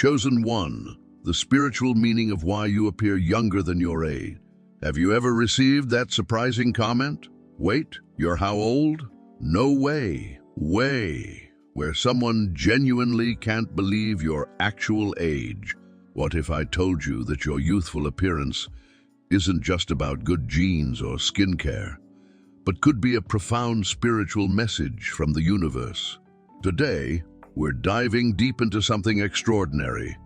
Chosen 1. The spiritual meaning of why you appear younger than your age. Have you ever received that surprising comment? Wait, you're how old? No way. Where someone genuinely can't believe your actual age. What if I told you that your youthful appearance isn't just about good genes or skincare, but could be a profound spiritual message from the universe? Today, we're diving deep into something extraordinary,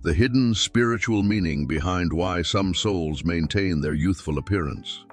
the hidden spiritual meaning behind why some souls maintain their youthful appearance.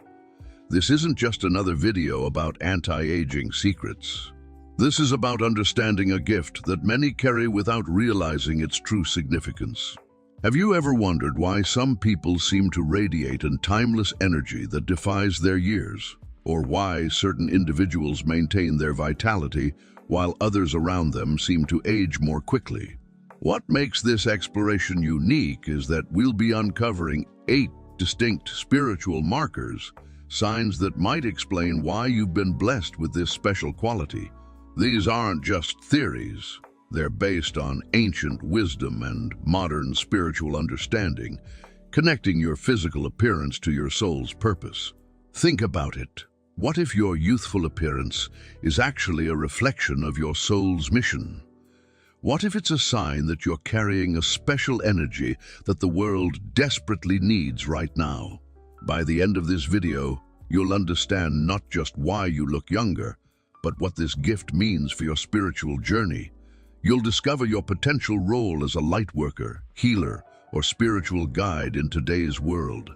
This isn't just another video about anti-aging secrets. This is about understanding a gift that many carry without realizing its true significance. Have you ever wondered why some people seem to radiate a timeless energy that defies their years? Or why certain individuals maintain their vitality while others around them seem to age more quickly? What makes this exploration unique is that we'll be uncovering 8 distinct spiritual markers, signs that might explain why you've been blessed with this special quality. These aren't just theories. They're based on ancient wisdom and modern spiritual understanding, connecting your physical appearance to your soul's purpose. Think about it. What if your youthful appearance is actually a reflection of your soul's mission? What if it's a sign that you're carrying a special energy that the world desperately needs right now? By the end of this video, you'll understand not just why you look younger, but what this gift means for your spiritual journey. You'll discover your potential role as a light worker, healer, or spiritual guide in today's world.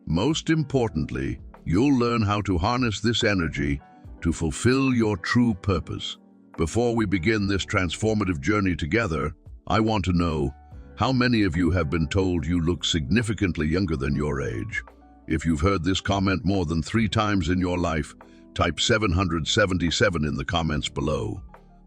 Most importantly, you'll learn how to harness this energy to fulfill your true purpose. Before we begin this transformative journey together, I want to know, how many of you have been told you look significantly younger than your age? If you've heard this comment more than 3 times in your life, type 777 in the comments below.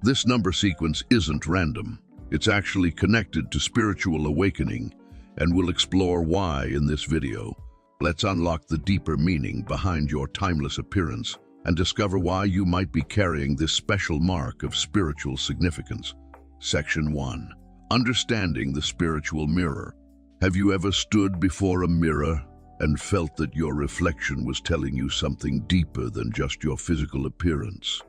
This number sequence isn't random. It's actually connected to spiritual awakening, and we'll explore why in this video. Let's unlock the deeper meaning behind your timeless appearance and discover why you might be carrying this special mark of spiritual significance. Section 1. Understanding the spiritual mirror. Have you ever stood before a mirror and felt that your reflection was telling you something deeper than just your physical appearance?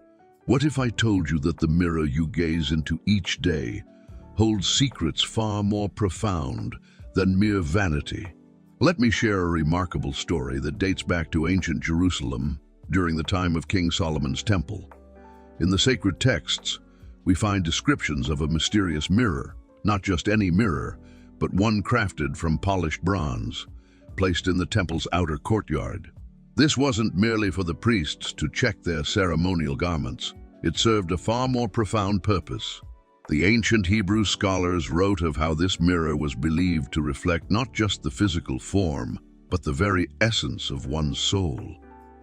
What if I told you that the mirror you gaze into each day holds secrets far more profound than mere vanity? Let me share a remarkable story that dates back to ancient Jerusalem during the time of King Solomon's temple. In the sacred texts, we find descriptions of a mysterious mirror, not just any mirror, but one crafted from polished bronze, placed in the temple's outer courtyard. This wasn't merely for the priests to check their ceremonial garments. It served a far more profound purpose. The ancient Hebrew scholars wrote of how this mirror was believed to reflect not just the physical form, but the very essence of one's soul.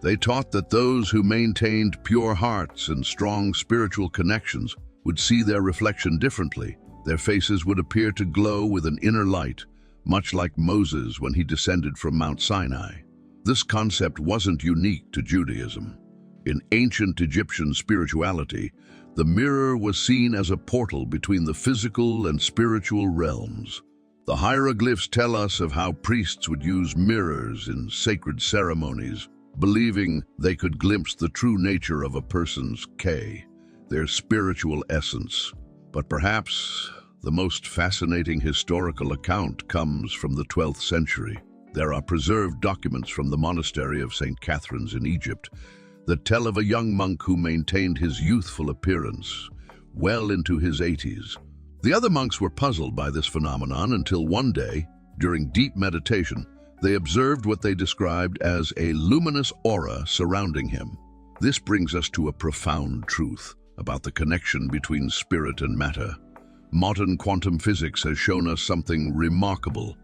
They taught that those who maintained pure hearts and strong spiritual connections would see their reflection differently. Their faces would appear to glow with an inner light, much like Moses when he descended from Mount Sinai. This concept wasn't unique to Judaism. In ancient Egyptian spirituality, the mirror was seen as a portal between the physical and spiritual realms. The hieroglyphs tell us of how priests would use mirrors in sacred ceremonies, believing they could glimpse the true nature of a person's their spiritual essence. But perhaps the most fascinating historical account comes from the 12th century. There are preserved documents from the monastery of St. Catherine's in Egypt that tell of a young monk who maintained his youthful appearance well into his 80s. The other monks were puzzled by this phenomenon until one day, during deep meditation, they observed what they described as a luminous aura surrounding him. This brings us to a profound truth about the connection between spirit and matter. Modern quantum physics has shown us something remarkable,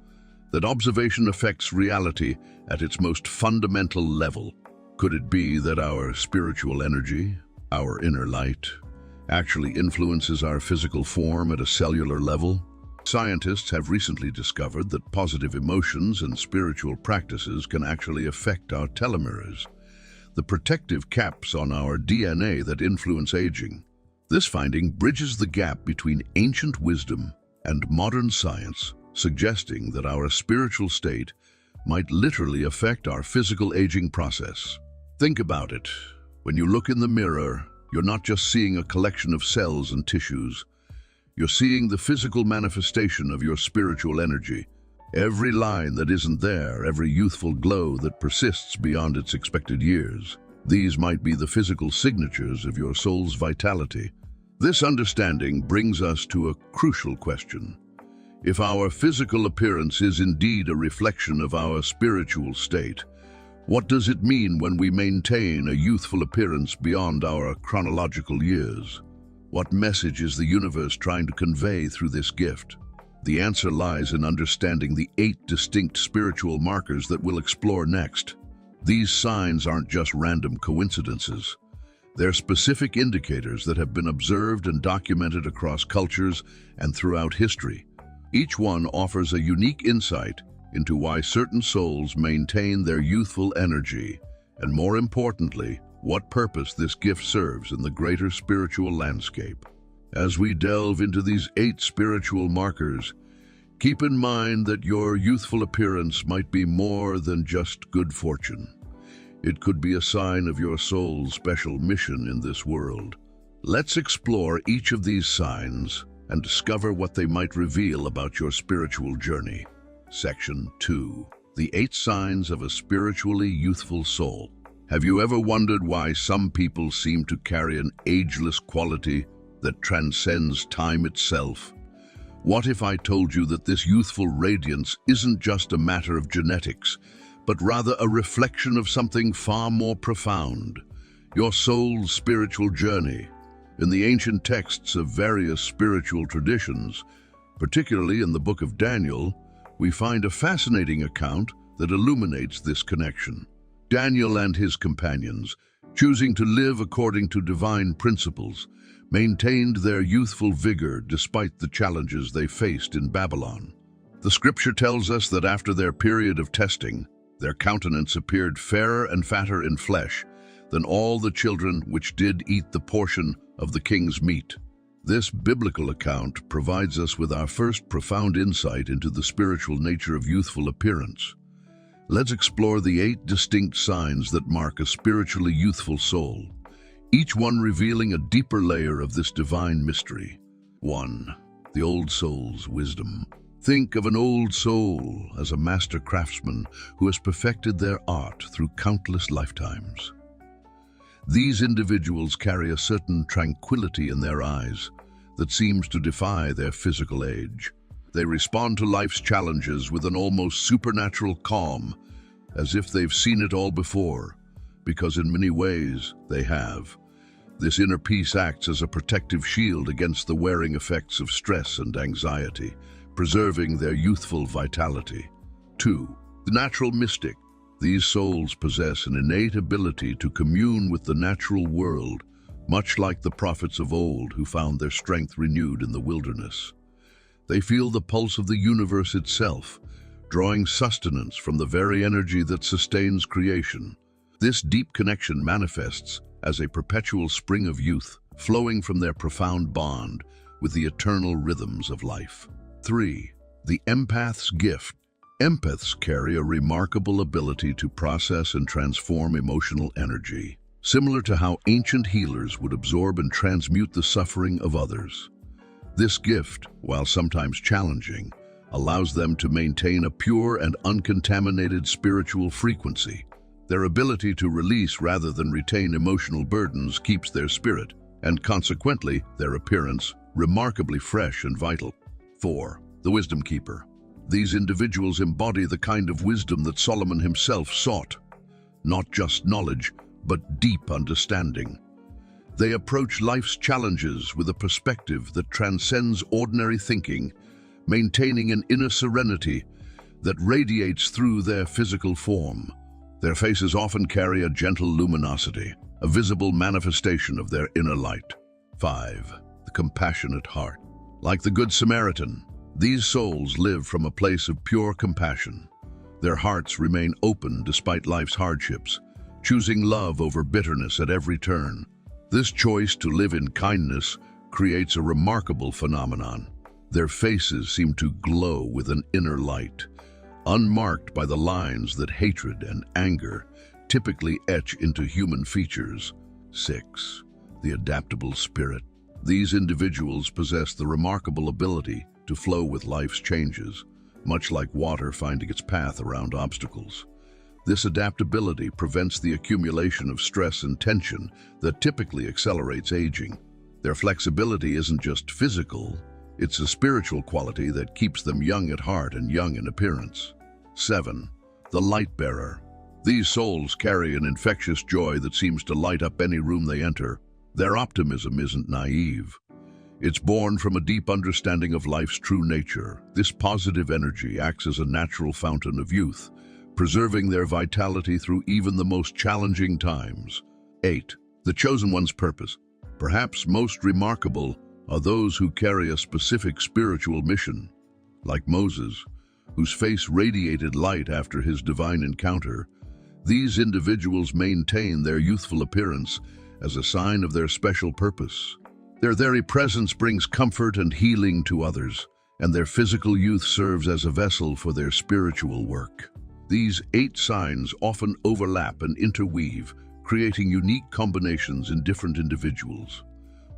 that observation affects reality at its most fundamental level. Could it be that our spiritual energy, our inner light, actually influences our physical form at a cellular level? Scientists have recently discovered that positive emotions and spiritual practices can actually affect our telomeres, the protective caps on our DNA that influence aging. This finding bridges the gap between ancient wisdom and modern science suggesting that our spiritual state might literally affect our physical aging process. Think about it. When you look in the mirror, you're not just seeing a collection of cells and tissues. You're seeing the physical manifestation of your spiritual energy. Every line that isn't there, every youthful glow that persists beyond its expected years. These might be the physical signatures of your soul's vitality. This understanding brings us to a crucial question. If our physical appearance is indeed a reflection of our spiritual state, what does it mean when we maintain a youthful appearance beyond our chronological years? What message is the universe trying to convey through this gift? The answer lies in understanding the 8 distinct spiritual markers that we'll explore next. These signs aren't just random coincidences. They're specific indicators that have been observed and documented across cultures and throughout history. Each one offers a unique insight into why certain souls maintain their youthful energy, and more importantly, what purpose this gift serves in the greater spiritual landscape. As we delve into these 8 spiritual markers, keep in mind that your youthful appearance might be more than just good fortune. It could be a sign of your soul's special mission in this world. Let's explore each of these signs and discover what they might reveal about your spiritual journey. Section 2. The 8 signs of a spiritually youthful soul. Have you ever wondered why some people seem to carry an ageless quality that transcends time itself? What if I told you that this youthful radiance isn't just a matter of genetics, but rather a reflection of something far more profound, your soul's spiritual journey? In the ancient texts of various spiritual traditions, particularly in the book of Daniel, we find a fascinating account that illuminates this connection. Daniel and his companions, choosing to live according to divine principles, maintained their youthful vigor despite the challenges they faced in Babylon. The scripture tells us that after their period of testing, their countenance appeared fairer and fatter in flesh than all the children which did eat the portion of the king's meat. This biblical account provides us with our first profound insight into the spiritual nature of youthful appearance. Let's explore the 8 distinct signs that mark a spiritually youthful soul, each one revealing a deeper layer of this divine mystery. 1. The old soul's wisdom. Think of an old soul as a master craftsman who has perfected their art through countless lifetimes. These individuals carry a certain tranquility in their eyes that seems to defy their physical age. They respond to life's challenges with an almost supernatural calm, as if they've seen it all before, because in many ways they have. This inner peace acts as a protective shield against the wearing effects of stress and anxiety, preserving their youthful vitality. 2. The natural mystic. These souls possess an innate ability to commune with the natural world, much like the prophets of old who found their strength renewed in the wilderness. They feel the pulse of the universe itself, drawing sustenance from the very energy that sustains creation. This deep connection manifests as a perpetual spring of youth, flowing from their profound bond with the eternal rhythms of life. 3. The empath's gift. Empaths carry a remarkable ability to process and transform emotional energy, similar to how ancient healers would absorb and transmute the suffering of others. This gift, while sometimes challenging, allows them to maintain a pure and uncontaminated spiritual frequency. Their ability to release rather than retain emotional burdens keeps their spirit, and consequently their appearance, remarkably fresh and vital. 4. The wisdom keeper. These individuals embody the kind of wisdom that Solomon himself sought. Not just knowledge, but deep understanding. They approach life's challenges with a perspective that transcends ordinary thinking, maintaining an inner serenity that radiates through their physical form. Their faces often carry a gentle luminosity, a visible manifestation of their inner light. 5. The compassionate heart. Like the Good Samaritan, these souls live from a place of pure compassion. Their hearts remain open despite life's hardships, choosing love over bitterness at every turn. This choice to live in kindness creates a remarkable phenomenon. Their faces seem to glow with an inner light, unmarked by the lines that hatred and anger typically etch into human features. 6. The adaptable spirit. These individuals possess the remarkable ability to flow with life's changes, much like water finding its path around obstacles. This adaptability prevents the accumulation of stress and tension that typically accelerates aging. Their flexibility isn't just physical, it's a spiritual quality that keeps them young at heart and young in appearance. 7. The light bearer. These souls carry an infectious joy that seems to light up any room they enter. Their optimism isn't naive. It's born from a deep understanding of life's true nature. This positive energy acts as a natural fountain of youth, preserving their vitality through even the most challenging times. 8. The chosen one's purpose. Perhaps most remarkable are those who carry a specific spiritual mission. Like Moses, whose face radiated light after his divine encounter, these individuals maintain their youthful appearance as a sign of their special purpose. Their very presence brings comfort and healing to others, and their physical youth serves as a vessel for their spiritual work. These 8 signs often overlap and interweave, creating unique combinations in different individuals.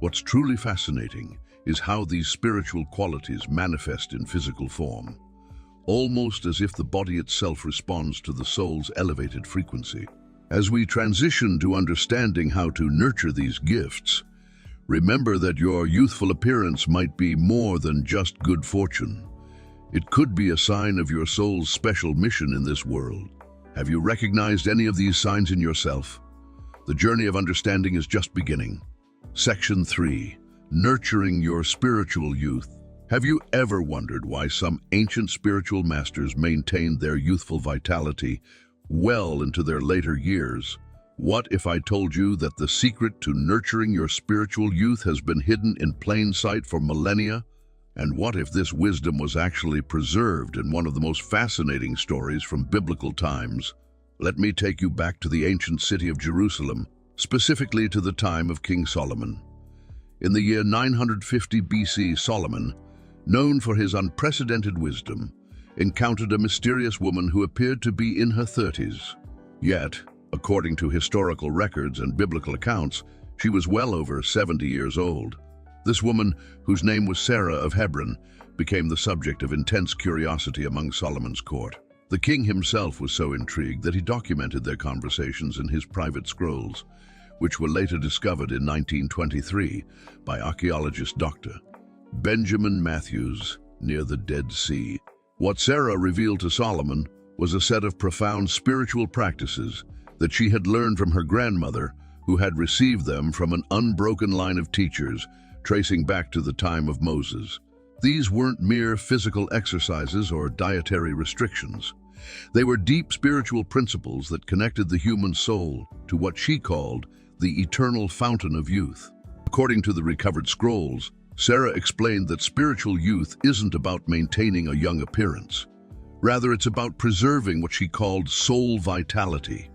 What's truly fascinating is how these spiritual qualities manifest in physical form, almost as if the body itself responds to the soul's elevated frequency. As we transition to understanding how to nurture these gifts, remember that your youthful appearance might be more than just good fortune. It could be a sign of your soul's special mission in this world. Have you recognized any of these signs in yourself? The journey of understanding is just beginning. Section 3. Nurturing your spiritual youth. Have you ever wondered why some ancient spiritual masters maintained their youthful vitality well into their later years? What if I told you that the secret to nurturing your spiritual youth has been hidden in plain sight for millennia? And what if this wisdom was actually preserved in one of the most fascinating stories from biblical times? Let me take you back to the ancient city of Jerusalem, specifically to the time of King Solomon. In the year 950 BC, Solomon, known for his unprecedented wisdom, encountered a mysterious woman who appeared to be in her 30s. Yet, according to historical records and biblical accounts, she was well over 70 years old. This woman, whose name was Sarah of Hebron, became the subject of intense curiosity among Solomon's court. The king himself was so intrigued that he documented their conversations in his private scrolls, which were later discovered in 1923 by archaeologist Dr. Benjamin Matthews near the Dead Sea. What Sarah revealed to Solomon was a set of profound spiritual practices that she had learned from her grandmother, who had received them from an unbroken line of teachers tracing back to the time of Moses. These weren't mere physical exercises or dietary restrictions. They were deep spiritual principles that connected the human soul to what she called the eternal fountain of youth. According to the recovered scrolls, Sarah explained that spiritual youth isn't about maintaining a young appearance. Rather, it's about preserving what she called soul vitality.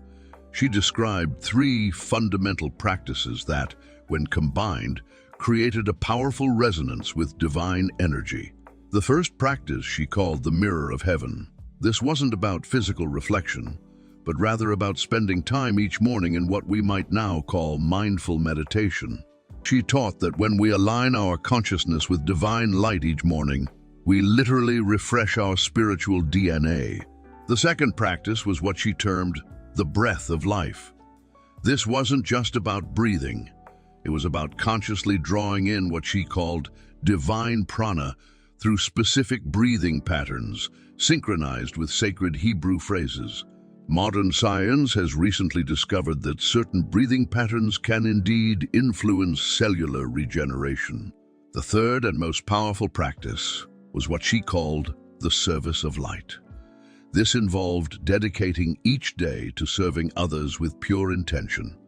She described 3 fundamental practices that, when combined, created a powerful resonance with divine energy. The first practice she called the mirror of heaven. This wasn't about physical reflection, but rather about spending time each morning in what we might now call mindful meditation. She taught that when we align our consciousness with divine light each morning, we literally refresh our spiritual DNA. The second practice was what she termed the breath of life. This wasn't just about breathing. It was about consciously drawing in what she called divine prana through specific breathing patterns, synchronized with sacred Hebrew phrases. Modern science has recently discovered that certain breathing patterns can indeed influence cellular regeneration. The third and most powerful practice was what she called the service of light. This involved dedicating each day to serving others with pure intention,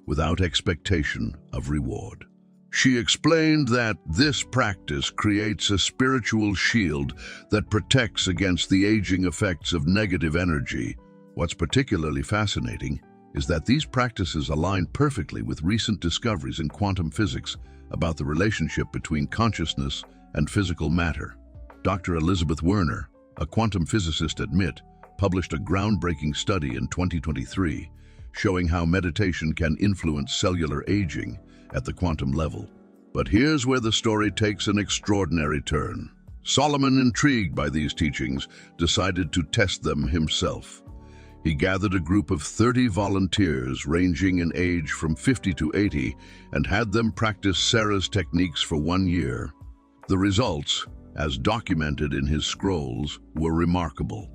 without expectation of reward. She explained that this practice creates a spiritual shield that protects against the aging effects of negative energy. What's particularly fascinating is that these practices align perfectly with recent discoveries in quantum physics about the relationship between consciousness and physical matter. Dr. Elizabeth Werner, a quantum physicist at MIT, published a groundbreaking study in 2023 showing how meditation can influence cellular aging at the quantum level. But here's where the story takes an extraordinary turn. Solomon, intrigued by these teachings, decided to test them himself. He gathered a group of 30 volunteers ranging in age from 50 to 80 and had them practice Sarah's techniques for 1 year. The results, as documented in his scrolls, were remarkable.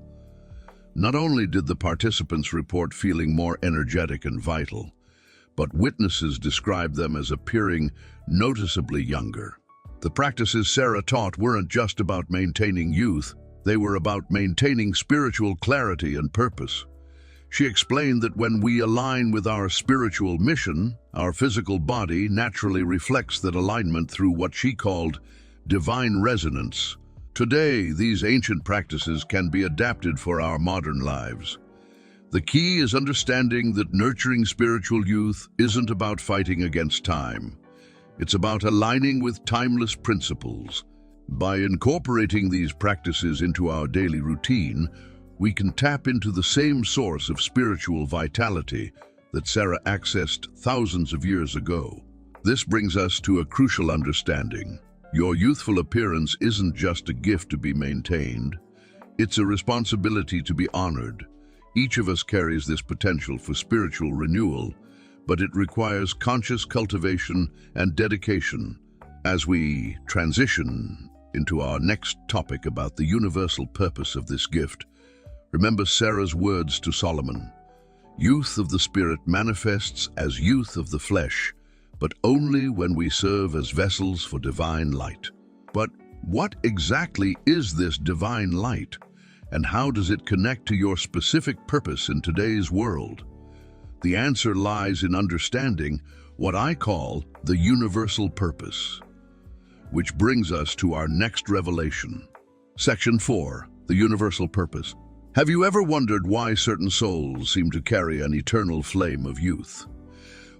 Not only did the participants report feeling more energetic and vital, but witnesses described them as appearing noticeably younger. The practices Sarah taught weren't just about maintaining youth, they were about maintaining spiritual clarity and purpose. She explained that when we align with our spiritual mission, our physical body naturally reflects that alignment through what she called divine resonance. Today, these ancient practices can be adapted for our modern lives. The key is understanding that nurturing spiritual youth isn't about fighting against time. It's about aligning with timeless principles. By incorporating these practices into our daily routine, we can tap into the same source of spiritual vitality that Sarah accessed thousands of years ago. This brings us to a crucial understanding. Your youthful appearance isn't just a gift to be maintained, it's a responsibility to be honored. Each of us carries this potential for spiritual renewal, but it requires conscious cultivation and dedication. As we transition into our next topic about the universal purpose of this gift, remember Sarah's words to Solomon. Youth of the spirit manifests as youth of the flesh, but only when we serve as vessels for divine light. But what exactly is this divine light, and how does it connect to your specific purpose in today's world? The answer lies in understanding what I call the universal purpose, which brings us to our next revelation. Section 4, the universal purpose. Have you ever wondered why certain souls seem to carry an eternal flame of youth?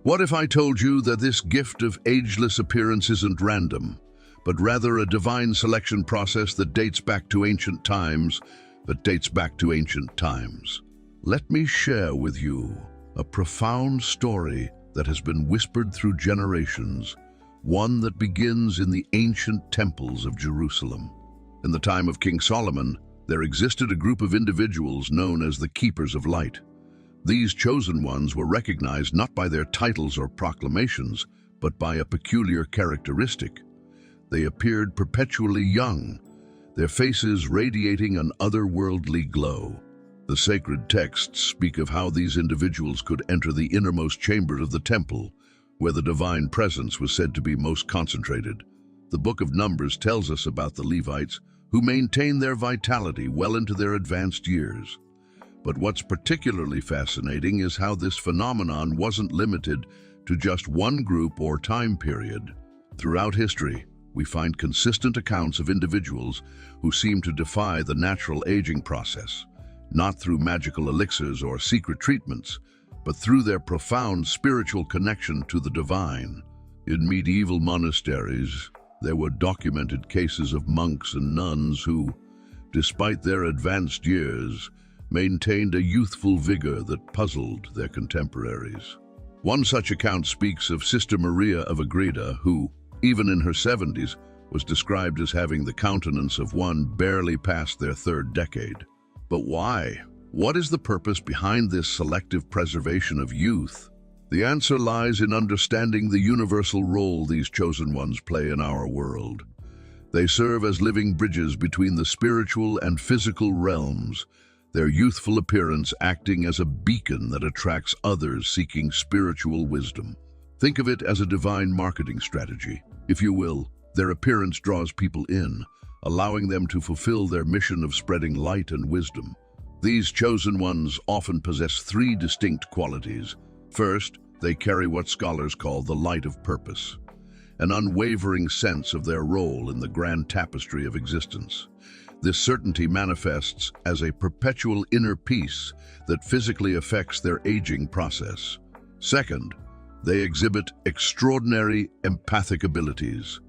What if I told you that this gift of ageless appearance isn't random, but rather a divine selection process that dates back to ancient times, Let me share with you a profound story that has been whispered through generations, one that begins in the ancient temples of Jerusalem. In the time of King Solomon, there existed a group of individuals known as the Keepers of Light. These chosen ones were recognized not by their titles or proclamations, but by a peculiar characteristic. They appeared perpetually young, their faces radiating an otherworldly glow. The sacred texts speak of how these individuals could enter the innermost chamber of the temple, where the divine presence was said to be most concentrated. The Book of Numbers tells us about the Levites, who maintained their vitality well into their advanced years. But what's particularly fascinating is how this phenomenon wasn't limited to just one group or time period. Throughout history, we find consistent accounts of individuals who seem to defy the natural aging process, not through magical elixirs or secret treatments, but through their profound spiritual connection to the divine. In medieval monasteries, there were documented cases of monks and nuns who, despite their advanced years, maintained a youthful vigor that puzzled their contemporaries. One such account speaks of Sister Maria of Agreda, who, even in her 70s, was described as having the countenance of one barely past their third decade. But why? What is the purpose behind this selective preservation of youth? The answer lies in understanding the universal role these chosen ones play in our world. They serve as living bridges between the spiritual and physical realms, their youthful appearance acting as a beacon that attracts others seeking spiritual wisdom. Think of it as a divine marketing strategy. If you will, their appearance draws people in, allowing them to fulfill their mission of spreading light and wisdom. These chosen ones often possess three distinct qualities. First, they carry what scholars call the light of purpose, an unwavering sense of their role in the grand tapestry of existence. This certainty manifests as a perpetual inner peace that physically affects their aging process. Second, they exhibit extraordinary empathic abilities.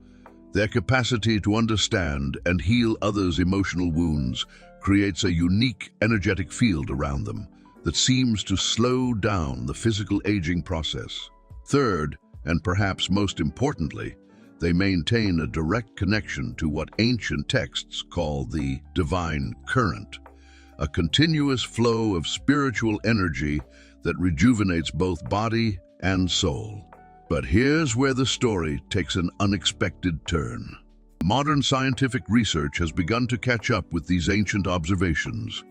Their capacity to understand and heal others' emotional wounds creates a unique energetic field around them that seems to slow down the physical aging process. Third, and perhaps most importantly, they maintain a direct connection to what ancient texts call the divine current, a continuous flow of spiritual energy that rejuvenates both body and soul. But here's where the story takes an unexpected turn. Modern scientific research has begun to catch up with these ancient observations.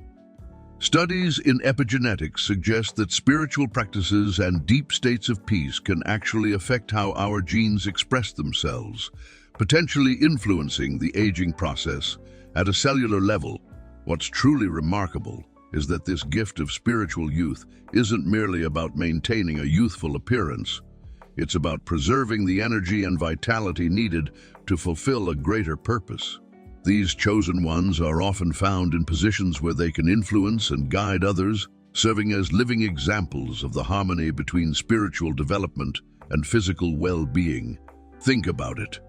Studies in epigenetics suggest that spiritual practices and deep states of peace can actually affect how our genes express themselves, potentially influencing the aging process at a cellular level. What's truly remarkable is that this gift of spiritual youth isn't merely about maintaining a youthful appearance. It's about preserving the energy and vitality needed to fulfill a greater purpose. These chosen ones are often found in positions where they can influence and guide others, serving as living examples of the harmony between spiritual development and physical well-being. Think about it.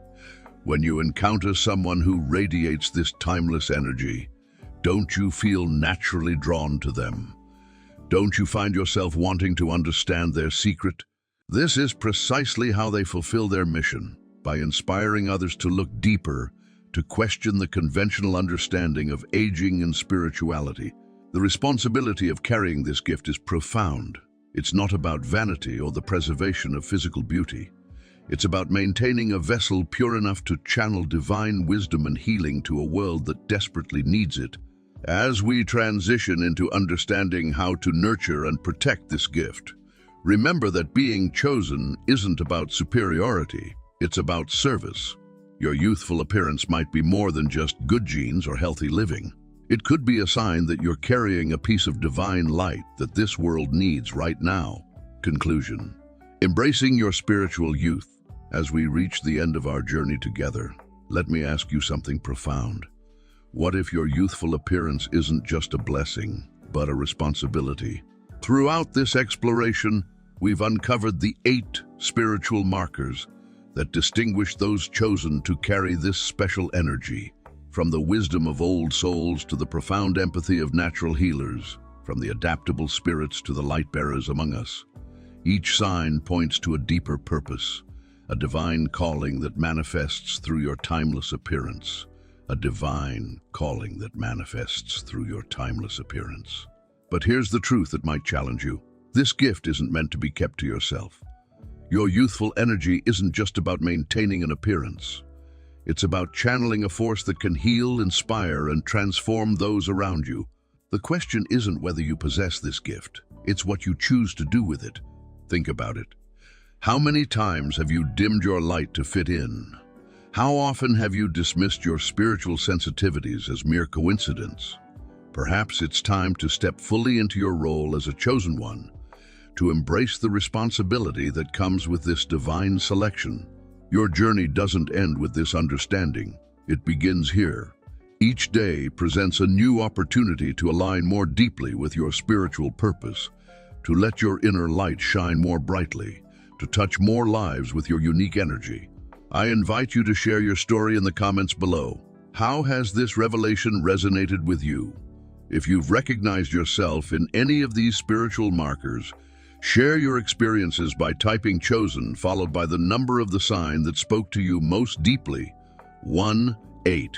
When you encounter someone who radiates this timeless energy, don't you feel naturally drawn to them? Don't you find yourself wanting to understand their secret? This is precisely how they fulfill their mission, by inspiring others to look deeper, to question the conventional understanding of aging and spirituality. The responsibility of carrying this gift is profound. It's not about vanity or the preservation of physical beauty. It's about maintaining a vessel pure enough to channel divine wisdom and healing to a world that desperately needs it. As we transition into understanding how to nurture and protect this gift, remember that being chosen isn't about superiority, it's about service. Your youthful appearance might be more than just good genes or healthy living. It could be a sign that you're carrying a piece of divine light that this world needs right now. Conclusion. Embracing your spiritual youth. As we reach the end of our journey together, let me ask you something profound. What if your youthful appearance isn't just a blessing, but a responsibility? Throughout this exploration, we've uncovered the 8 spiritual markers that distinguish those chosen to carry this special energy, from the wisdom of old souls to the profound empathy of natural healers, from the adaptable spirits to the light bearers among us. Each sign points to a deeper purpose, a divine calling that manifests through your timeless appearance. A divine calling that manifests through your timeless appearance. But here's the truth that might challenge you. This gift isn't meant to be kept to yourself. Your youthful energy isn't just about maintaining an appearance. It's about channeling a force that can heal, inspire, and transform those around you. The question isn't whether you possess this gift. It's what you choose to do with it. Think about it. How many times have you dimmed your light to fit in? How often have you dismissed your spiritual sensitivities as mere coincidence? Perhaps it's time to step fully into your role as a chosen one, to embrace the responsibility that comes with this divine selection. Your journey doesn't end with this understanding. It begins here. Each day presents a new opportunity to align more deeply with your spiritual purpose, to let your inner light shine more brightly, to touch more lives with your unique energy. I invite you to share your story in the comments below. How has this revelation resonated with you? If you've recognized yourself in any of these spiritual markers, share your experiences by typing chosen followed by the number of the sign that spoke to you most deeply. 1-8.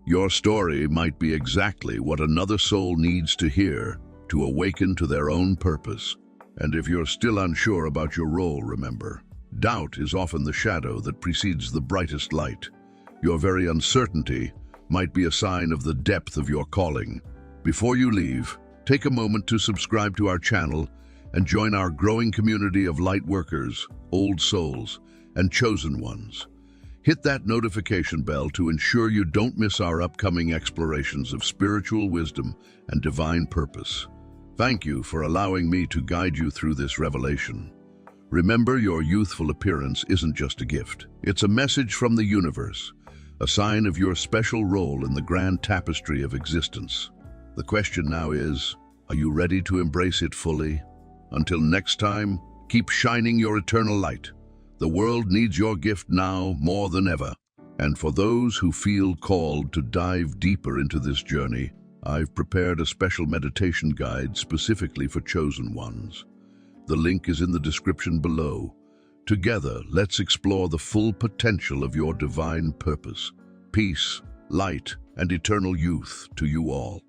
Your story might be exactly what another soul needs to hear to awaken to their own purpose. And if you're still unsure about your role, remember, doubt is often the shadow that precedes the brightest light. Your very uncertainty might be a sign of the depth of your calling. Before you leave, take a moment to subscribe to our channel and join our growing community of light workers, old souls, and chosen ones. Hit that notification bell to ensure you don't miss our upcoming explorations of spiritual wisdom and divine purpose. Thank you for allowing me to guide you through this revelation. Remember, your youthful appearance isn't just a gift. It's a message from the universe, a sign of your special role in the grand tapestry of existence. The question now is, are you ready to embrace it fully? Until next time, keep shining your eternal light. The world needs your gift now more than ever. And for those who feel called to dive deeper into this journey, I've prepared a special meditation guide specifically for chosen ones. The link is in the description below. Together, let's explore the full potential of your divine purpose. Peace, light, and eternal youth to you all.